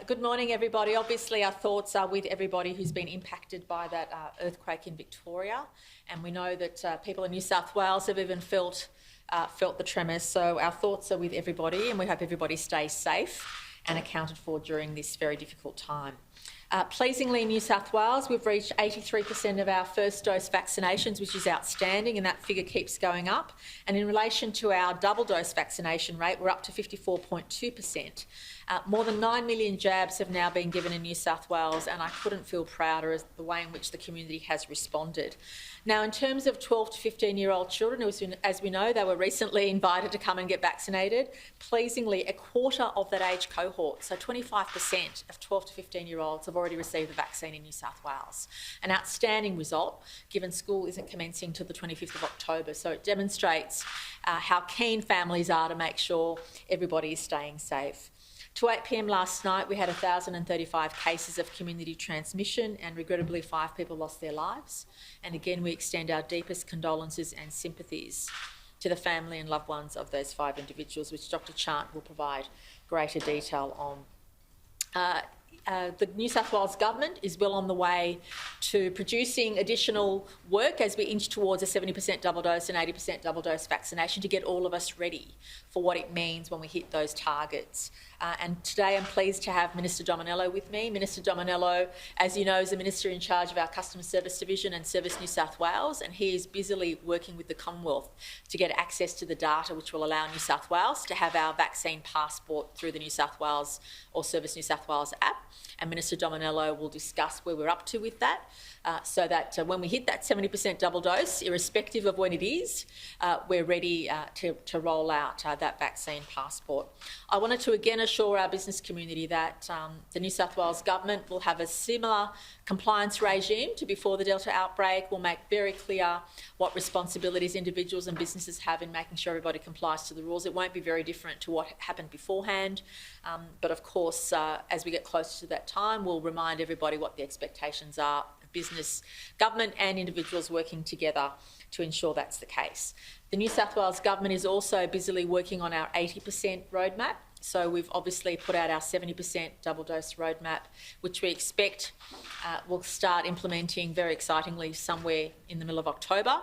Good morning, everybody. Obviously, our thoughts are with everybody who's been impacted by that earthquake in Victoria, and we know that people in New South Wales have even felt the tremors. So our thoughts are with everybody, and we hope everybody stays safe and accounted for during this very difficult time. Pleasingly, in New South Wales, we've reached 83% of our first dose vaccinations, which is outstanding, and that figure keeps going up. And in relation to our double dose vaccination rate, we're up to 54.2%. More than 9 million jabs have now been given in New South Wales, and I couldn't feel prouder of the way in which the community has responded. Now, in terms of 12 to 15-year-old children, as we know, they were recently invited to come and get vaccinated. Pleasingly, a quarter of that age cohort, so 25% of 12 to 15-year-olds have already received the vaccine in New South Wales. An outstanding result, given school isn't commencing till the 25th of October. So it demonstrates how keen families are to make sure everybody is staying safe. To 8 p.m. last night, we had 1,035 cases of community transmission, and regrettably 5 people lost their lives. And again, we extend our deepest condolences and sympathies to the family and loved ones of those 5 individuals, which Dr. Chant will provide greater detail on. The New South Wales Government is well on the way to producing additional work as we inch towards a 70% double dose and 80% double dose vaccination to get all of us ready for what it means when we hit those targets. And today I'm pleased to have Minister Dominello with me. Minister Dominello, as you know, is the Minister in charge of our Customer Service Division and Service New South Wales, and he is busily working with the Commonwealth to get access to the data which will allow New South Wales to have our vaccine passport through the New South Wales or Service New South Wales app. And Minister Dominello will discuss where we're up to with that, so that when we hit that 70% double dose, irrespective of when it is, we're ready to roll out that vaccine passport. I wanted to again assure our business community that the New South Wales Government will have a similar compliance regime to before the Delta outbreak. We'll make very clear what responsibilities individuals and businesses have in making sure everybody complies to the rules. It won't be very different to what happened beforehand, but of course, as we get closer to that time, we'll remind everybody what the expectations are of business, government and individuals working together to ensure that's the case. The New South Wales Government is also busily working on our 80% roadmap. So we've obviously put out our 70% double dose roadmap, which we expect will start implementing very excitingly somewhere in the middle of October.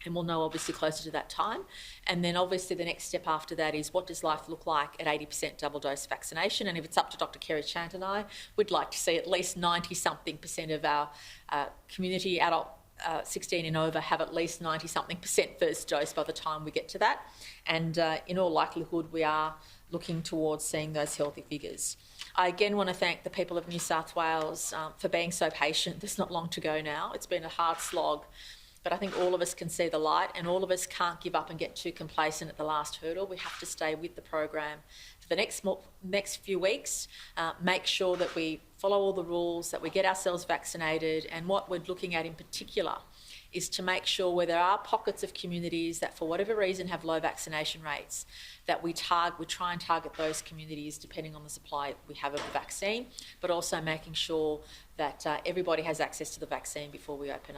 And we'll know obviously closer to that time. And then obviously the next step after that is what does life look like at 80% double dose vaccination? And if it's up to Dr. Kerry Chant and I, we'd like to see at least 90-something% of our community adult 16 and over have at least 90-something% first dose by the time we get to that. And in all likelihood, we are looking towards seeing those healthy figures. I again want to thank the people of New South Wales for being so patient. There's not long to go now. It's been a hard slog, but I think all of us can see the light, and all of us can't give up and get too complacent at the last hurdle. We have to stay with the program for the next few weeks, make sure that we follow all the rules, that we get ourselves vaccinated, and what we're looking at in particular is to make sure where there are pockets of communities that for whatever reason have low vaccination rates, that we try and target those communities depending on the supply we have of the vaccine, but also making sure that everybody has access to the vaccine before we open up.